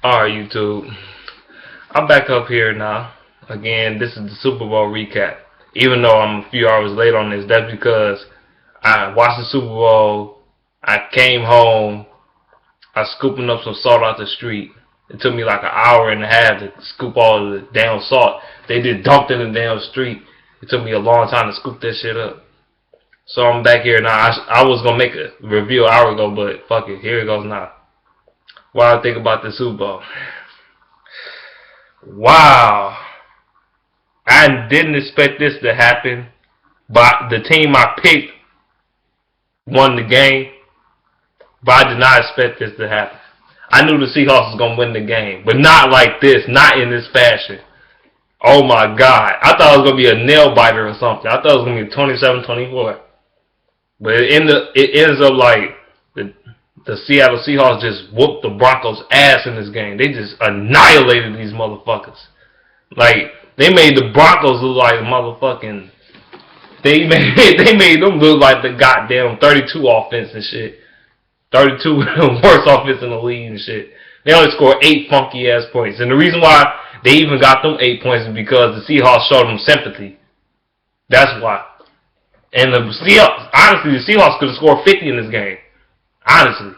Alright, YouTube. I'm back up here now. Again, this is the Super Bowl recap. Even though I'm a few hours late on this, that's because I watched the Super Bowl, I came home, I scooping up some salt out the street. It took me like an hour and a half to scoop all the damn salt. They just dumped in the damn street. It took me a long time to scoop that shit up. So I'm back here now. I was going to make a review an hour ago, but fuck it. Here it goes now. What I think about the Super Bowl. Wow. I didn't expect this to happen, but the team I picked won the game, but I did not expect this to happen. I knew the Seahawks was going to win the game, but not like this, not in this fashion. Oh my God. I thought it was going to be a nail biter or something. I thought it was going to be 27-24. But it ends up like the Seattle Seahawks just whooped the Broncos' ass in this game. They just annihilated these motherfuckers. Like, they made the Broncos look like motherfucking... They made them look like the goddamn 32 offense and shit. 32 worst offense in the league and shit. They only scored 8 funky-ass points. And the reason why they even got them 8 points is because the Seahawks showed them sympathy. That's why. And the Seahawks, honestly, the Seahawks could have scored 50 in this game. Honestly.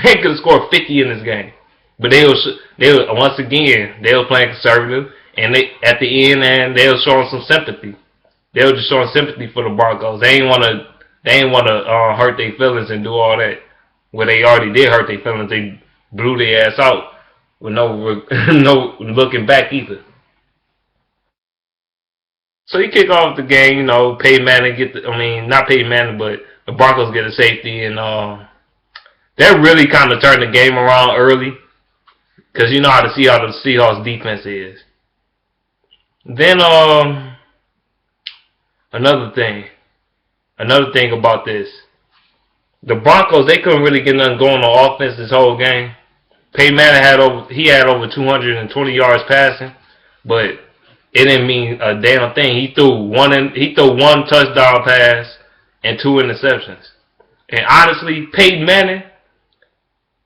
They could have scored 50 in this game. But they were once again, they were playing conservative. And at the end, and they were showing some sympathy. They were just showing sympathy for the Broncos. They ain't want to hurt their feelings and do all that. Well, they already did hurt their feelings. They blew their ass out with no looking back either. So you kick off the game, you know, Peyton Manning not Peyton Manning, but the Broncos get a safety, and they're really kind of turning the game around early, because you know how the Seahawks defense is. Then another thing about this, the Broncos, they couldn't really get nothing going on offense this whole game. Peyton Manning had over 220 yards passing, but it didn't mean a damn thing. He threw one touchdown pass and 2 interceptions. And honestly, Peyton Manning,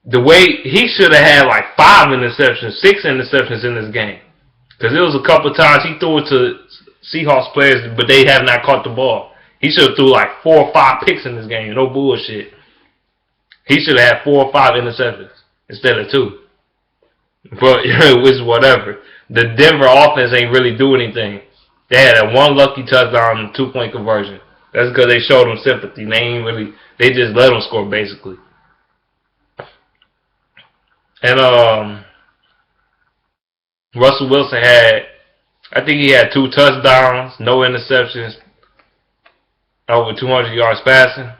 the way he should have had like 5 interceptions, 6 interceptions in this game. Because it was a couple of times he threw it to Seahawks players, but they have not caught the ball. He should have threw like 4 or 5 picks in this game. No bullshit. He should have had 4 or 5 interceptions instead of 2. But which whatever. The Denver offense ain't really do anything. They had a 1 lucky touchdown and 2-point conversion. That's because they showed them sympathy. They just let them score basically. And Russell Wilson I think he had 2 touchdowns, no interceptions, over 200 yards passing.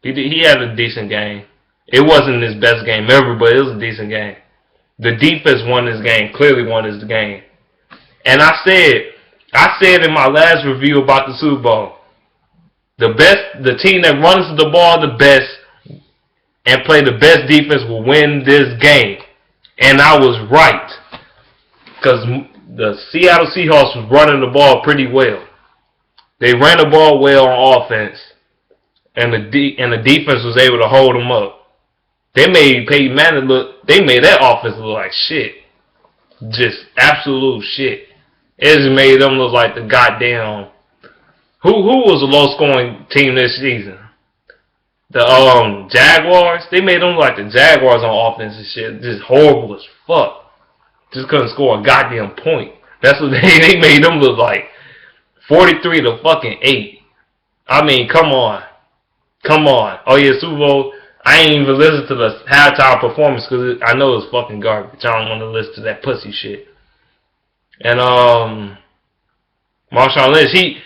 He had a decent game. It wasn't his best game ever, but it was a decent game. The defense won this game, clearly won this game. And I said in my last review about the Super Bowl, the team that runs the ball the best and play the best defense will win this game. And I was right. Because the Seattle Seahawks was running the ball pretty well. They ran the ball well on offense, and the defense was able to hold them up. They made Peyton Manning they made that offense look like shit. Just absolute shit. It just made them look like the goddamn... Who was the low-scoring team this season? The Jaguars? They made them look like the Jaguars on offense and shit. Just horrible as fuck. Just couldn't score a goddamn point. That's what they made them look like. 43-8. I mean, come on. Come on. Oh yeah, Super Bowl. I ain't even listened to the halftime performance because I know it's fucking garbage. I don't want to listen to that pussy shit. And Marshawn Lynch,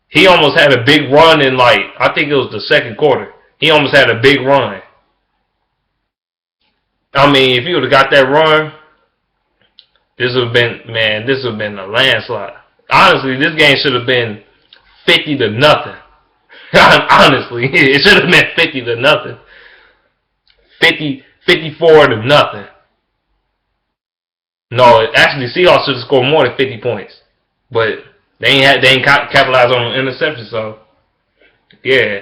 he almost had a big run in I think it was the second quarter. He almost had a big run. I mean, if he would have got that run, this would have been a landslide. Honestly, this game should have been 50-0. Honestly, it should have been 50-0. 54-0. No, actually, Seahawks should have scored more than 50 points, but they ain't capitalized on an interception. So, yeah.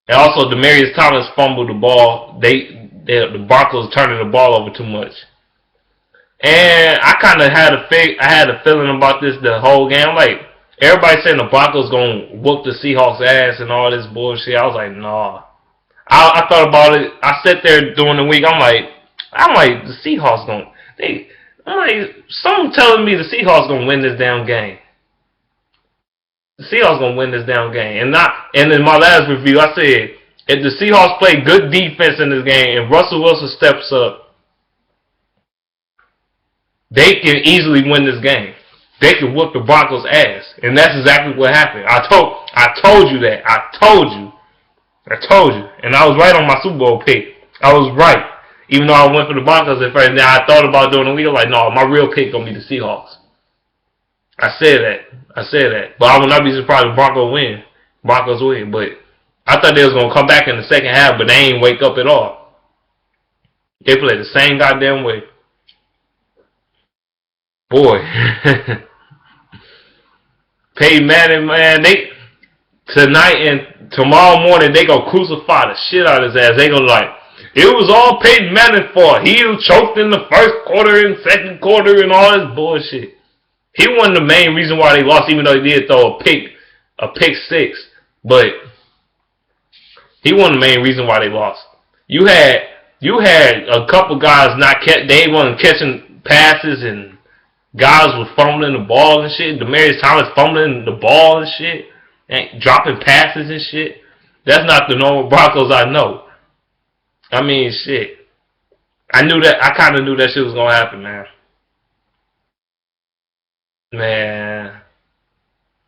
And also, Demaryius Thomas fumbled the ball. They the Broncos turning the ball over too much. And I kind of had a feeling about this the whole game. I'm like, everybody saying the Broncos gonna whoop the Seahawks ass and all this bullshit. I was like, nah. I thought about it. I sat there during the week. I'm like, the Seahawks I'm like, something telling me the Seahawks gonna win this damn game. The Seahawks gonna win this damn game. And in my last review, I said, if the Seahawks play good defense in this game and Russell Wilson steps up, they can easily win this game. They can whoop the Broncos' ass. And that's exactly what happened. I told you that. I told you. And I was right on my Super Bowl pick. I was right. Even though I went for the Broncos at first. Now I thought about doing the week. I'm like, no, my real pick gonna be the Seahawks. I said that. But I would not be surprised if Broncos win. But I thought they was gonna come back in the second half, but they ain't wake up at all. They played the same goddamn way. Boy. Peyton Manning, man, tonight and tomorrow morning, they gonna crucify the shit out of his ass. They gonna like, it was all Peyton Manning's fault. He was choked in the first quarter and second quarter and all this bullshit. He wasn't the main reason why they lost, even though he did throw a pick six. But he wasn't the main reason why they lost. You had a couple guys they wasn't catching passes, and guys was fumbling the ball and shit. Demaryius Thomas fumbling the ball and shit, and dropping passes and shit. That's not the normal Broncos I know. I mean, shit. I kind of knew that shit was gonna happen, man. Man,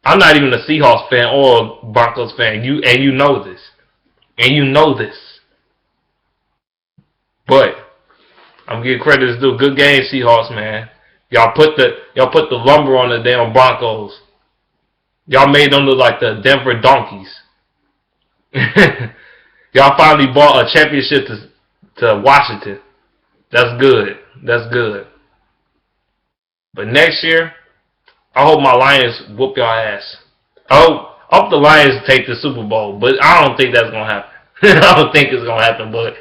I'm not even a Seahawks fan or a Broncos fan. You know this. But I'm giving credit to do good game, Seahawks, man. Y'all put the lumber on the damn Broncos. Y'all made them look like the Denver Donkeys. Y'all finally bought a championship to Washington. That's good. But next year, I hope my Lions whoop y'all ass. I hope the Lions take the Super Bowl, but I don't think that's gonna happen. I don't think it's gonna happen, but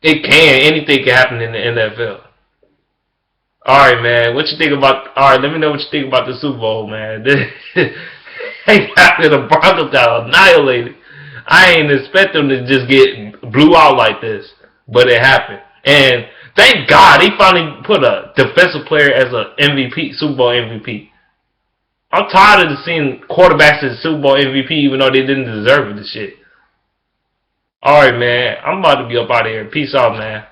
it can. Anything can happen in the NFL. Alright, man. What you think about? Alright, let me know what you think about the Super Bowl, man. After the Broncos got annihilated, I ain't expect them to just get blew out like this, but it happened. And thank God he finally put a defensive player as a MVP, Super Bowl MVP. I'm tired of seeing quarterbacks as Super Bowl MVP even though they didn't deserve it and shit. Alright, man. I'm about to be up out of here. Peace out, man.